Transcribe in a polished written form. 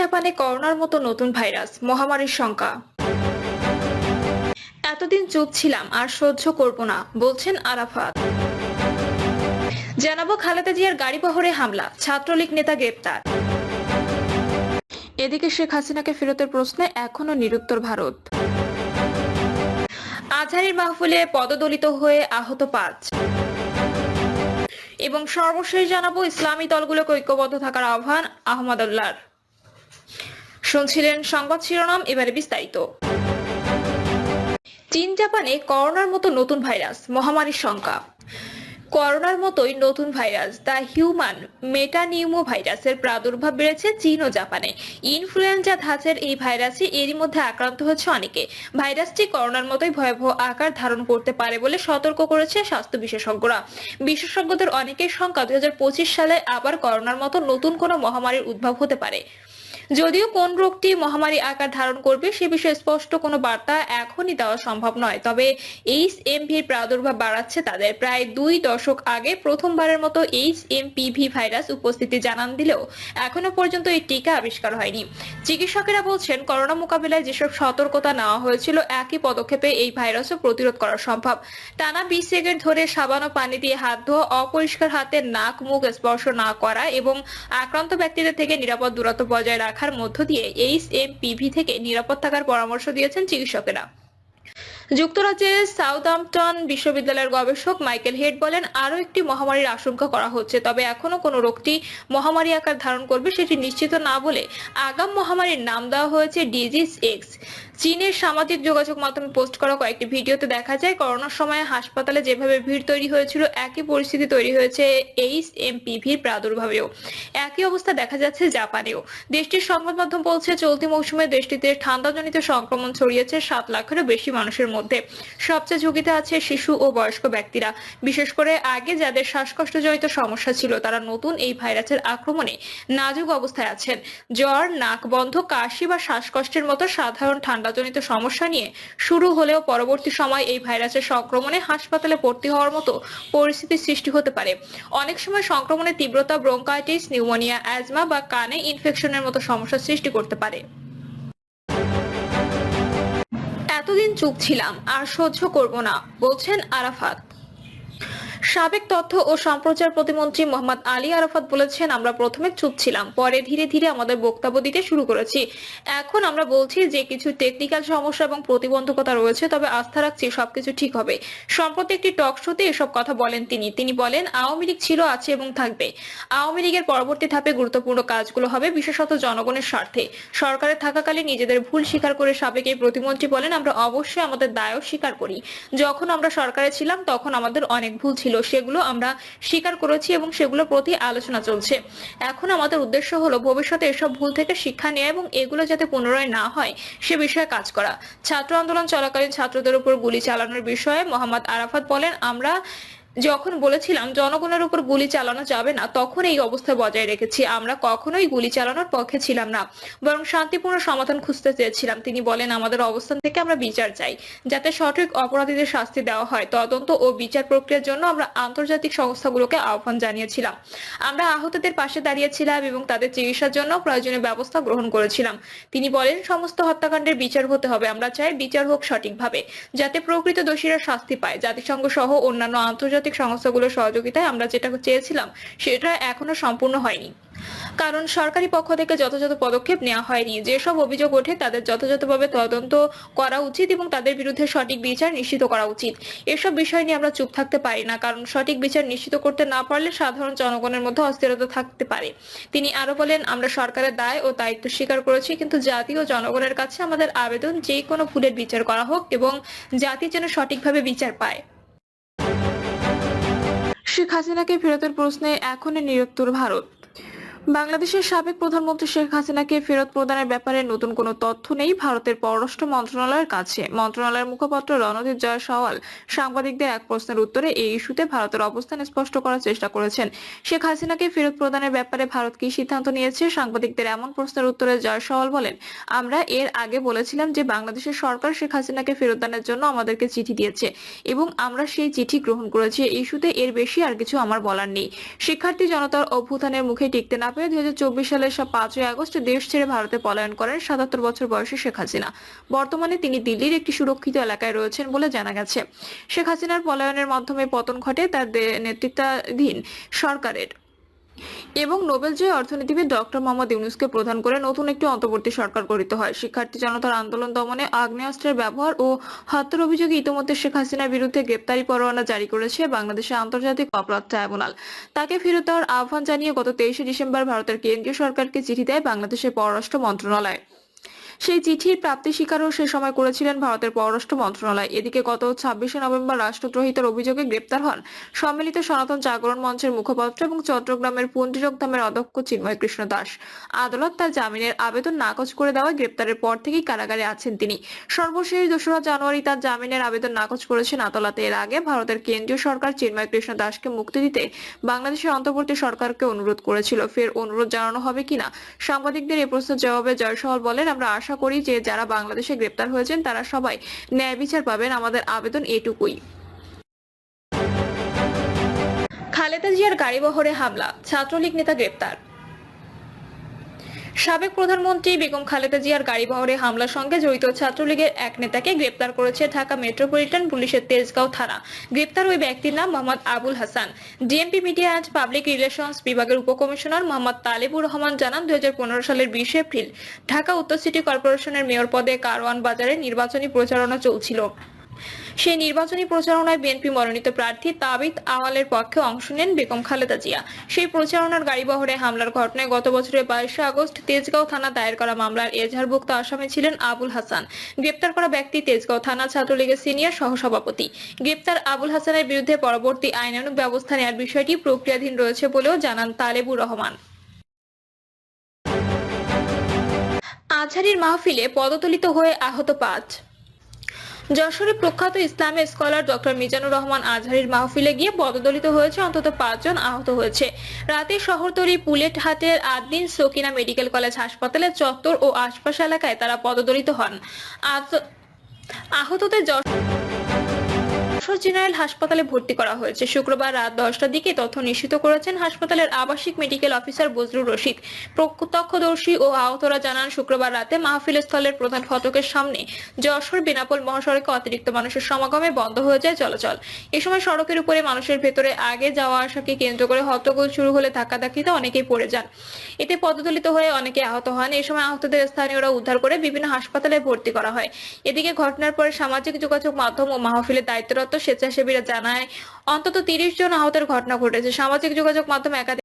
জাপানে করোনার মতো নতুন ভাইরাস মহামারীর শঙ্কা। এতদিন চুপ ছিলাম, আর সহ্য করব না, বলছেন আরাফাত। জানাবো খালেদা জিয়ার গাড়িবহরে হামলা, ছাত্রলীগ নেতা গ্রেপ্তার। এদিকে শেখ হাসিনাকে ফেরতের প্রশ্নে এখনো নিরুত্তর ভারত। আজহারীর মাহফিলে পদদলিত হয়ে আহত 5। এবং সর্বশেষ জানাবো ইসলামী দলগুলোকে ঐক্যবদ্ধ থাকার আহ্বান আহমদুল্লাহর। শুনছিলেন সংবাদ শিরোনাম, এবারে বিস্তারিত। চীন জাপানে করোনার মতো নতুন ভাইরাস মহামারীর শঙ্কা। করোনার মতোই নতুন ভাইরাস দ্য হিউম্যান মেটানিউমো ভাইরাসের প্রাদুর্ভাব বেড়েছে চীন ও জাপানে। ইনফ্লুয়েঞ্জা ধাঁচের এই ভাইরাসে এরই মধ্যে আক্রান্ত হয়েছে অনেকে। ভাইরাসটি করোনার মতোই ভয়াবহ আকার ধারণ করতে পারে বলে সতর্ক করেছে স্বাস্থ্য বিশেষজ্ঞরা। বিশেষজ্ঞদের অনেকের শঙ্কা 2025 সালে আবার করোনার মতো নতুন কোনো মহামারীর উদ্ভব হতে পারে। যদিও কোন রোগটি মহামারী আকার ধারণ করবে সে বিষয়ে স্পষ্ট কোনো বার্তা এখনই দেওয়া সম্ভব নয়, তবে এইচএমভির প্রাদুর্ভাব বাড়াচ্ছে তাদের। প্রায় 2 দশক আগে প্রথমবারের মতো এইচএমপিভি ভাইরাস উপস্থিতি জানান দিলেও এখনো পর্যন্ত এই টিকা আবিষ্কার হয়নি। চিকিৎসকেরা বলছেন, করোনা মোকাবিলায় যেসব সতর্কতা নেওয়া হয়েছিল একই পদক্ষেপে এই ভাইরাসও প্রতিরোধ করা সম্ভব। টানা 20 সেকেন্ড ধরে সাবান ও পানি দিয়ে হাত ধোয়া, অপরিষ্কার হাতে নাক মুখ স্পর্শ না করা এবং আক্রান্ত ব্যক্তিদের থেকে নিরাপদ দূরত্ব বজায় রাখার মধ্য দিয়ে এইচএমপিভি থেকে নিরাপদ থাকার পরামর্শ দিয়েছেন চিকিৎসকেরা। যুক্তরাজ্যের সাউদাম্পটন বিশ্ববিদ্যালয়ের গবেষক মাইকেল হেড বলেন, আরও একটি মহামারীর আশঙ্কা করা হচ্ছে, তবে এখনো কোনো রোগটি মহামারী আকার ধারণ করবে সেটি নিশ্চিত না বলে আগাম মহামারীর নাম দেওয়া হয়েছে ডিজিজ এক্স। চীনের সামাজিক যোগাযোগ মাধ্যমে পোস্ট করা কয়েকটি ভিডিওতে দেখা যায়, করোনার সময় হাসপাতালে যেভাবে ভিড় তৈরি হয়েছিল একই পরিস্থিতি তৈরি হয়েছে এইচএমপিভির প্রাদুর্ভাবেও। একই অবস্থা দেখা যাচ্ছে জাপানেও। দেশটির সংবাদ মাধ্যম বলছে, চলতি মৌসুমে দেশটিতে ঠান্ডাজনিত সংক্রমণ ছড়িয়েছে 7 লাখেরও বেশি মানুষের মধ্যে। সবচেয়ে ঝুঁকিতে আছে শিশু ও বয়স্ক ব্যক্তিরা। বিশেষ করে আগে যাদের শ্বাসকষ্টজনিত সমস্যা ছিল তারা নতুন এই ভাইরাসের আক্রমণে নাজুক অবস্থায় আছেন। জ্বর, নাক বন্ধ, কাশি বা শ্বাসকষ্টের মতো সাধারণ ঠান্ডাজনিত সমস্যা নিয়ে শুরু হলেও পরবর্তী সময় এই ভাইরাসের সংক্রমণে হাসপাতালে ভর্তি হওয়ার মতো পরিস্থিতির সৃষ্টি হতে পারে। অনেক সময় সংক্রমণের তীব্রতা ব্রঙ্কাইটিস, নিউমোনিয়া, অ্যাজমা বা কানে ইনফেকশনের মতো সমস্যার সৃষ্টি করতে পারে। এতদিন চুপ ছিলাম, আর সহ্য করব না, বলছেন আরাফাত। সাবেক তথ্য ও সম্প্রচার প্রতিমন্ত্রী মোহাম্মদ আলী আরাফাত বলেছেন, আমরা প্রথমে চুপ ছিলাম, পরে ধীরে ধীরে আমাদের বক্তব্য দিতে শুরু করেছি। এখন আমরা বলছি যে কিছু টেকনিক্যাল সমস্যা এবং প্রতিবন্ধকতা রয়েছে, তবে আস্থা রাখছি সবকিছু ঠিক হবে। সম্প্রতি একটি টক শোতে এসব কথা বলেন তিনি বলেন, আওয়ামী লীগ ছিল, আছে এবং থাকবে। আওয়ামী লীগের পরবর্তী ধাপে গুরুত্বপূর্ণ কাজগুলো হবে বিশেষত জনগণের স্বার্থে। সরকারে থাকাকালীন নিজেদের ভুল স্বীকার করে সাবেক এই প্রতিমন্ত্রী বলেন, আমরা অবশ্যই আমাদের দায়ও স্বীকার করি। যখন আমরা সরকারে ছিলাম তখন আমাদের অনেক ভুল ছিল, সেগুলো আমরা স্বীকার করেছি এবং সেগুলোর প্রতি আলোচনা চলছে। এখন আমাদের উদ্দেশ্য হলো ভবিষ্যতে এসব ভুল থেকে শিক্ষা নেওয়া এবং এগুলো যাতে পুনরায় না হয় সে বিষয়ে কাজ করা। ছাত্র আন্দোলন চলাকালীন ছাত্রদের উপর গুলি চালানোর বিষয়ে মোহাম্মদ আরাফাত বলেন, আমরা যখন বলেছিলাম জনগণের উপর গুলি চালানো যাবে না তখন এই অবস্থা বজায় রেখেছি। আমরা কখনোই গুলি চালানোর পক্ষে ছিলাম না, বরং শান্তিপূর্ণ সমাধান খুঁজতে চেয়েছিলাম। তিনি বলেন, আমাদের অবস্থান থেকে আমরা বিচার চাই, যাতে সঠিক অপরাধীদের শাস্তি দেওয়া হয়। তদন্ত ও বিচার প্রক্রিয়ার জন্য আমরা আন্তর্জাতিক সংস্থাগুলোকে আহ্বান জানিয়েছিলাম। আমরা আহতদের পাশে দাঁড়িয়েছিলাম এবং তাদের চিকিৎসার জন্য প্রয়োজনীয় ব্যবস্থা গ্রহণ করেছিলাম। তিনি বলেন, সমস্ত হত্যাকাণ্ডের বিচার হতে হবে। আমরা চাই বিচার হোক সঠিকভাবে, যাতে প্রকৃত দোষীরা শাস্তি পায়। জাতিসংঘ সহ অন্যান্য আন্তর্জাতিক সংস্থাগুলোর সহযোগিতায় আমরা যেটা চেয়েছিলাম সেটা এখনো সম্পূর্ণ হয়নি, কারণ সরকারি পক্ষ থেকে যথাযথ পদক্ষেপ নেওয়া হয়নি। যেসব অভিযোগ ওঠে তাদের যথাযথভাবে তদন্ত করা উচিত এবং তাদের বিরুদ্ধে সঠিক বিচার নিশ্চিত করা উচিত। এসব বিষয় নিয়ে আমরা চুপ থাকতে পারি না, কারণ সঠিক বিচার নিশ্চিত করতে না পারলে সাধারণ জনগণের মধ্যে অস্থিরতা থাকতে পারে। তিনি আরো বলেন, আমরা সরকারের দায় ও দায়িত্ব স্বীকার করেছি, কিন্তু জাতি ও জনগণের কাছে আমাদের আবেদন যে কোনো ভুলের বিচার করা হোক এবং জাতি যেন সঠিকভাবে বিচার পায়। শেখ হাসিনাকে ফেরতের প্রশ্নে এখনই নিরুত্তর ভারত। বাংলাদেশের সাবেক প্রধানমন্ত্রী শেখ হাসিনাকে ফেরত প্রদানের ব্যাপারে নতুন কোনো তথ্য নেই ভারতের পররাষ্ট্র মন্ত্রণালয়ের কাছে। মন্ত্রণালয়ের মুখপাত্র রণদীপ জয়সওয়াল সাংবাদিকদের এক প্রশ্নের উত্তরে এই ইস্যুতে ভারতের অবস্থান স্পষ্ট করার চেষ্টা করেছেন। শেখ হাসিনাকে ফেরত প্রদানের ব্যাপারে ভারত কি সিদ্ধান্ত নিয়েছে? সাংবাদিকদের এমন প্রশ্নের উত্তরে জয়সওয়াল বলেন, আমরা এর আগে বলেছিলাম যে বাংলাদেশের সরকার শেখ হাসিনাকে ফেরত দানের জন্য আমাদেরকে চিঠি দিয়েছে এবং আমরা সেই চিঠি গ্রহণ করেছি। এই ইস্যুতে এর বেশি আর কিছু আমার বলার নেই। শিক্ষার্থী জনতার অভ্যুত্থানের মুখে টিকতে না পেয়ে 2024 সালের 5ই আগস্ট দেশ ছেড়ে ভারতে পলায়ন করেন 77 বছর বয়সী শেখ হাসিনা। বর্তমানে তিনি দিল্লির একটি সুরক্ষিত এলাকায় রয়েছেন বলে জানা গেছে। শেখ হাসিনার পলায়নের মাধ্যমে পতন ঘটে তার নেতৃত্বাধীন সরকারের এবং নোবেলজয়ী অর্থনীতিবিদ ডক্টর মোহাম্মদ ইউনূসকে প্রধান করে নতুন একটি অন্তর্বর্তী সরকার গঠিত হয়। শিক্ষার্থী জনতার আন্দোলন দমনে আগ্নেয়াস্ত্রের ব্যবহার ও হত্যার অভিযোগে ইতিমধ্যে শেখ হাসিনার বিরুদ্ধে গ্রেপ্তারি পরোয়ানা জারি করেছে বাংলাদেশের আন্তর্জাতিক অপরাধ ট্রাইব্যুনাল। তাকে ফেরত দেওয়ার আহ্বান জানিয়ে গত 23শে ডিসেম্বর ভারতের কেন্দ্রীয় সরকারকে চিঠি দেয় বাংলাদেশের পররাষ্ট্র মন্ত্রণালয়। সেই চিঠির প্রাপ্তি স্বীকারও সে সময় করেছিলেন ভারতের পররাষ্ট্র মন্ত্রণালয়। এদিকে গত 26শে নভেম্বর রাষ্ট্রদ্রোহিতার অভিযোগে গ্রেপ্তার হন সম্মিলিত সনাতন জাগরণ মঞ্চের মুখপাত্র এবং চট্টগ্রামের পুন্ডিরক ধামের অধ্যক্ষ চিন্ময় কৃষ্ণ দাস। আদালত তার জামিনের আবেদন নাকচ করে দেওয়ায় গ্রেপ্তারের পর থেকেই কারাগারে আছেন তিনি। সর্বশেষ 2রা জানুয়ারি তার জামিনের আবেদন নাকচ করেছেন আদালত। এর আগে ভারতের কেন্দ্রীয় সরকার চিন্ময় কৃষ্ণ দাসকে মুক্তি দিতে বাংলাদেশের অন্তর্বর্তী সরকারকে অনুরোধ করেছিল। ফের অনুরোধ জানানো হবে কিনা? সাংবাদিকদের এই প্রশ্নের জবাবে জয়সওয়াল বলেন, আমরা আশা করি যে যারা বাংলাদেশে গ্রেপ্তার হয়েছেন তারা সবাই ন্যায় বিচার পাবেন। আমাদের আবেদন এটুকুই। খালেদা জিয়ার গাড়িবহরে হামলা, ছাত্রলীগ নেতা গ্রেপ্তার। সাবেক প্রধানমন্ত্রী বেগম খালেদা জিয়ার গাড়িবহরে হামলার সঙ্গে জড়িত ছাত্রলীগের এক নেতাকে গ্রেপ্তার করেছে ঢাকা মেট্রোপলিটন পুলিশের তেজগাঁও থানা। গ্রেপ্তার ওই ব্যক্তির নাম Mohammad Abul Hasan. DMP media and public relations বিভাগের উপকমিশনার মোহাম্মদ তালেবুর রহমান জানান, 2015 সালের 20 এপ্রিল ঢাকা উত্তর সিটি কর্পোরেশনের মেয়র পদে কারওয়ান বাজারে নির্বাচনী প্রচারণা চলছিল। সেই নির্বাচনী প্রচারণায় বিএনপি মনোনীত প্রার্থী তাবিথ আওয়ালের পক্ষে অংশ নেন বেগম খালেদা জিয়া। সেই প্রচারণার গাড়িবহরে হামলার ঘটনায় গত বছরের 22শে আগস্ট তেজগাঁও থানা দায়ের করা মামলার এজাহারভুক্ত আসামি ছিলেন আবুল হাসান। গ্রেপ্তার করা ব্যক্তি তেজগাঁও থানা ছাত্রলীগের সিনিয়র সহসভাপতি। গ্রেপ্তার আবুল হাসানের বিরুদ্ধে পরবর্তী আইনানুগ ব্যবস্থা নেওয়ার বিষয়টি প্রক্রিয়াধীন রয়েছে বলেও জানান তালেবুর রহমান। আজহারীর মাহফিলে পদদলিত হয়ে আহত 5। যশোরে প্রখ্যাত ইসলামী স্কলার ডক্টর মিজানুর রহমান আজহারীর মাহফিলে গিয়ে পদদলিত হয়েছে অন্তত 5 জন, আহত হয়েছে। রাতে শহরতলি পুলেটহাটের আদ্দিন সকিনা মেডিকেল কলেজ হাসপাতালের চত্বর ও আশপাশ এলাকায় তারা পদদলিত হন। আহতদের যশোর জেনারেল হাসপাতালে ভর্তি করা হয়েছে। শুক্রবার রাত 10টার দিকে তথ্য নিশ্চিত করেছেন হাসপাতালের আবাসিক মেডিকেল অফিসার বজলুর রশিদ। প্রত্যক্ষদর্শী ও আহতরা জানান, শুক্রবার রাতে মাহফিল স্থলের প্রধান ফটকের সামনে যশোর বেনাপোল মহাসড়কে অতিরিক্ত মানুষের সমাগমে বন্ধ হয়ে যায় চলাচল। এ সময় সড়কের উপরে মানুষের ভেতরে আগে যাওয়া আসাকে কেন্দ্র করে হট্টগোল শুরু হলে ধাক্কাধাক্কিতে অনেকেই পড়ে যান। এতে পদদলিত হয়ে অনেকে আহত হন। এ সময় আহতদের স্থানীয়রা উদ্ধার করে বিভিন্ন হাসপাতালে ভর্তি করা হয়। এদিকে ঘটনার পরে সামাজিক যোগাযোগ মাধ্যম ও মাহফিলের দায়িত্বরত স্বেচ্ছাসেবীরা জানায়, অন্তত 30 জন আহতের ঘটনা ঘটেছে। সামাজিক যোগাযোগ মাধ্যমে একাধিক